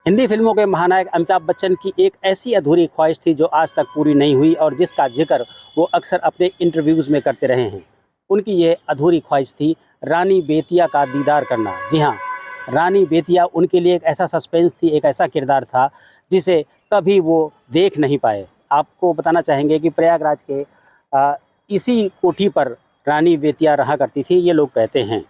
हिंदी फिल्मों के महानायक अमिताभ बच्चन की एक ऐसी अधूरी ख्वाहिश थी जो आज तक पूरी नहीं हुई और जिसका जिक्र वो अक्सर अपने इंटरव्यूज़ में करते रहे हैं। उनकी ये अधूरी ख्वाहिश थी रानी बेतिया का दीदार करना। जी हाँ, रानी बेतिया उनके लिए एक ऐसा सस्पेंस थी, एक ऐसा किरदार था जिसे कभी वो देख नहीं पाए। आपको बताना चाहेंगे कि प्रयागराज के इसी कोठी पर रानी बेतिया रहा करती थी, ये लोग कहते हैं।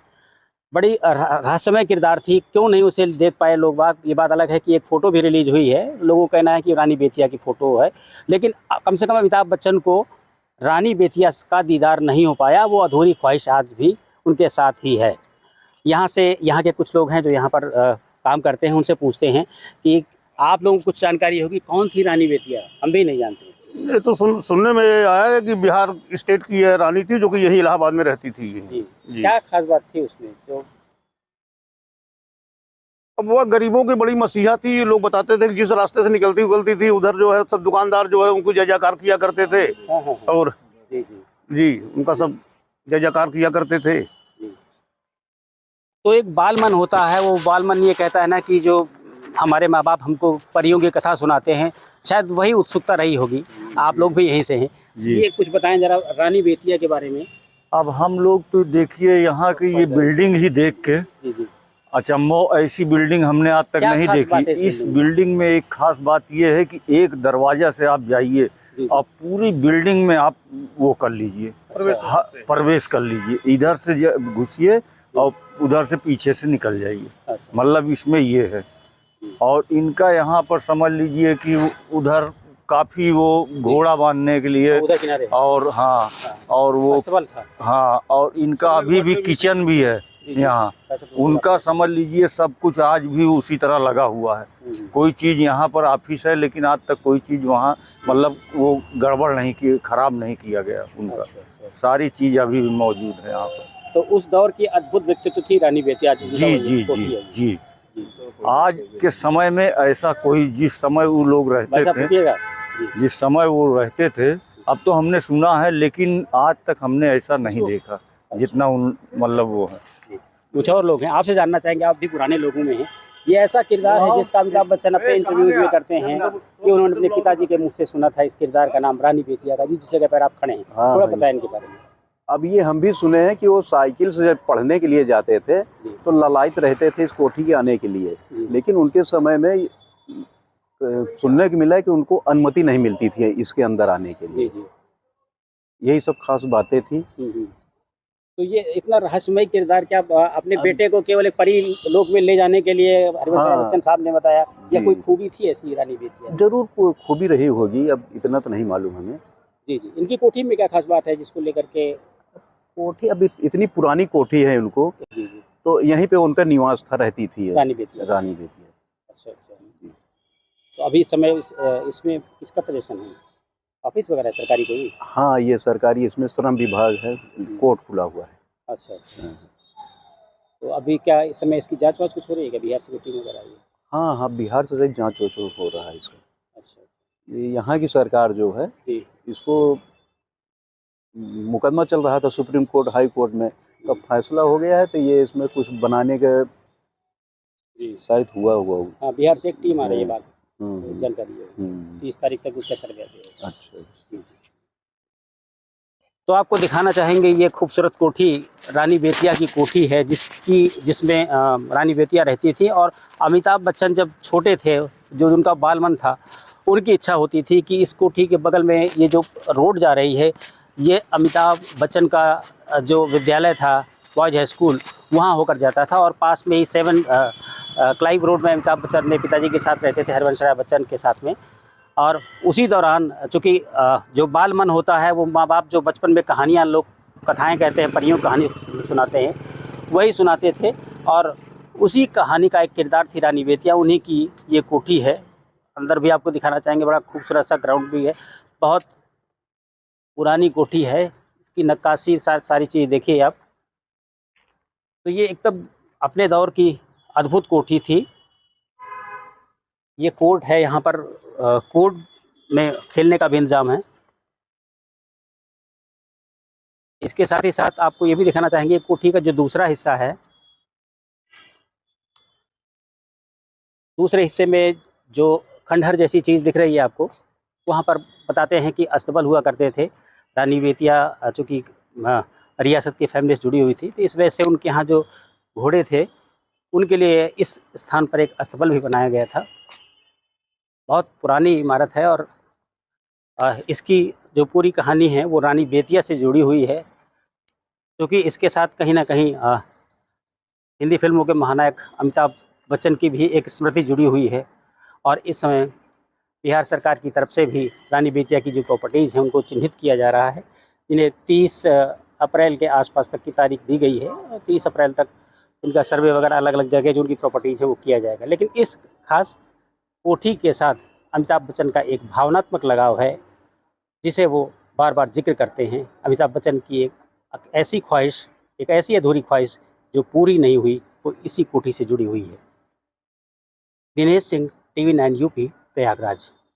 बड़ी रहस्यमय किरदार थी, क्यों नहीं उसे देख पाए लोग बाग। ये बात अलग है कि एक फ़ोटो भी रिलीज़ हुई है, लोगों का कहना है कि रानी बेतिया की फ़ोटो है, लेकिन कम से कम अमिताभ बच्चन को रानी बेतिया का दीदार नहीं हो पाया। वो अधूरी ख्वाहिश आज भी उनके साथ ही है। यहाँ के कुछ लोग हैं जो यहाँ पर काम करते हैं, उनसे पूछते हैं कि आप लोगों को कुछ जानकारी होगी, कौन थी रानी बेतिया? हम भी नहीं जानते। ये तो सुनने में आया है कि बिहार स्टेट की यह रानी थी जो कि यही इलाहाबाद में रहती थी। जी, क्या खास बात थी उसमें जो? अब वह गरीबों की बड़ी मसीहा थी। लोग बताते थे कि जिस रास्ते से निकलती थी उधर जो है सब दुकानदार जो है उनको जय जयकार किया करते थे। हाँ। और जी। जी उनका सब जय जयकार किया करते थे। तो एक बालमन होता है, वो बालमन ये कहता है ना कि जो हमारे माँ बाप हमको परियों की कथा सुनाते हैं, शायद वही उत्सुकता रही होगी। आप लोग भी यहीं से हैं। ये कुछ बताएं जरा रानी बेतिया के बारे में। अब हम लोग तो देखिए यहाँ की ये बिल्डिंग ही देख के जी। अचंभो, ऐसी बिल्डिंग हमने आज तक नहीं देखी। इस बिल्डिंग में एक खास बात ये है कि एक दरवाजा से आप जाइए और पूरी बिल्डिंग में आप वो कर लीजिए, प्रवेश कर लीजिए। इधर से घुसिए और उधर से पीछे से निकल जाइए। मतलब इसमें ये है। और इनका यहाँ पर समझ लीजिए कि उधर काफ़ी वो घोड़ा बांधने के लिए और हाँ, और वो था। हाँ, और इनका अभी भी किचन भी है यहाँ। उनका समझ लीजिए सब कुछ आज भी उसी तरह लगा हुआ है। कोई चीज़ यहाँ पर ऑफिस है लेकिन आज तक कोई चीज़ वहाँ मतलब वो गड़बड़ नहीं की, खराब नहीं किया गया उनका। सारी चीज़ अभी भी मौजूद है यहाँ पर। तो उस दौर की अद्भुत व्यक्तित्व थी रानी बेतिया। जी। आज के समय में ऐसा कोई, जिस समय वो लोग रहते थे, जिस समय वो रहते थे, अब तो हमने सुना है लेकिन आज तक हमने ऐसा नहीं देखा जितना उन मतलब वो है। कुछ और लोग हैं, आपसे जानना चाहेंगे, आप भी पुराने लोगों में हैं। ये ऐसा किरदार है जिसका अमिताभ बच्चन अपने इंटरव्यूज में करते हैं कि उन्होंने अपने पिताजी के मुंह से सुना था इस किरदार का नाम रानी बेतिया था, जिस जगह पर आप खड़े हैं। थोड़ा बताएं इनके बारे में। अब ये हम भी सुने हैं कि वो साइकिल से जब पढ़ने के लिए जाते थे तो ललायत रहते थे इस कोठी के आने के लिए, लेकिन उनके समय में सुनने को मिला है कि उनको अनुमति नहीं मिलती थी इसके अंदर आने के लिए। यही सब खास बातें थी। तो ये इतना रहस्यमय किरदार क्या अपने बेटे को केवल एक परी लोक में ले जाने के लिए हरिवंश राय बच्चन साहब ने बताया, या कोई खूबी थी ऐसी रानी बेतिया? जरूर कोई खूबी रही होगी, अब इतना तो नहीं मालूम हमें। जी। इनकी कोठी में क्या खास बात है जिसको लेकर के? कोठी अभी इतनी पुरानी कोठी है उनको, तो यहीं पे उनका निवास था, रहती थी रानी बेतिया। अच्छा। तो अभी समय इसमें किसका पोजीशन है? ऑफिस वगैरह सरकारी कोई? हाँ, ये सरकारी, इसमें श्रम विभाग है, कोर्ट खुला हुआ है। अच्छा। तो अभी क्या इस समय इसकी जांच वाच कुछ हो रही है क्या? बिहार से टीम वगैरह आई है? हाँ, बिहार से जांच वाच हो रहा है इसका। अच्छा। ये यहाँ की सरकार जो है इसको मुकदमा चल रहा था सुप्रीम कोर्ट, हाई कोर्ट में, तब फैसला हो गया है, तो ये इसमें कुछ बनाने का शायद हुआ। हाँ, बिहार से एक टीम आ रही है, बात जानकारी है। 30 तारीख तक उसका सर्वे है। अच्छा। तो आपको दिखाना चाहेंगे ये खूबसूरत कोठी रानी बेतिया की कोठी है, जिसमें रानी बेतिया रहती थी। और अमिताभ बच्चन जब छोटे थे, जो उनका बालमन था, उनकी इच्छा होती थी कि इस कोठी के बगल में ये जो रोड जा रही है, ये अमिताभ बच्चन का जो विद्यालय था, बॉयज हाई स्कूल, वहाँ होकर जाता था। और पास में ही 7 क्लाइव रोड में अमिताभ बच्चन अपने पिताजी के साथ रहते थे, हरिवंश राय बच्चन के साथ में। और उसी दौरान चूँकि जो बाल मन होता है, वो माँ बाप जो बचपन में कहानियाँ, लोग कथाएँ कहते हैं, परियों कहानी सुनाते हैं, वही सुनाते थे। और उसी कहानी का एक किरदार थी रानी बेतिया। उन्हीं की ये कोठी है। अंदर भी आपको दिखाना चाहेंगे, बड़ा खूबसूरत सा ग्राउंड भी है। बहुत पुरानी कोठी है, इसकी नक्काशी सारी चीज़ देखिए आप। तो ये एकदम अपने दौर की अद्भुत कोठी थी। ये कोर्ट है, यहाँ पर कोर्ट में खेलने का भी इंतजाम है। इसके साथ ही साथ आपको ये भी दिखाना चाहेंगे, कोठी का जो दूसरा हिस्सा है, दूसरे हिस्से में जो खंडहर जैसी चीज़ दिख रही है आपको, वहाँ पर बताते हैं कि अस्तबल हुआ करते थे। रानी बेतिया चूँकि रियासत की फैमिली से जुड़ी हुई थी, तो इस वजह से उनके यहाँ जो घोड़े थे उनके लिए इस स्थान पर एक अस्तबल भी बनाया गया था। बहुत पुरानी इमारत है और इसकी जो पूरी कहानी है वो रानी बेतिया से जुड़ी हुई है, क्योंकि इसके साथ कहीं ना कहीं हिंदी फिल्मों के महानायक अमिताभ बच्चन की भी एक स्मृति जुड़ी हुई है। और इस समय बिहार सरकार की तरफ से भी रानी बेतिया की जो प्रॉपर्टीज़ हैं उनको चिन्हित किया जा रहा है। इन्हें 30 अप्रैल के आसपास तक की तारीख दी गई है और 30 अप्रैल तक इनका सर्वे वगैरह अलग अलग जगह जो उनकी प्रॉपर्टीज़ है वो किया जाएगा। लेकिन इस खास कोठी के साथ अमिताभ बच्चन का एक भावनात्मक लगाव है, जिसे वो बार बार जिक्र करते हैं। अमिताभ बच्चन की एक ऐसी ख्वाहिश, एक ऐसी अधूरी ख्वाहिश जो पूरी नहीं हुई, वो इसी कोठी से जुड़ी हुई है। Dinesh Singh, TV9 UP, Prayagraj.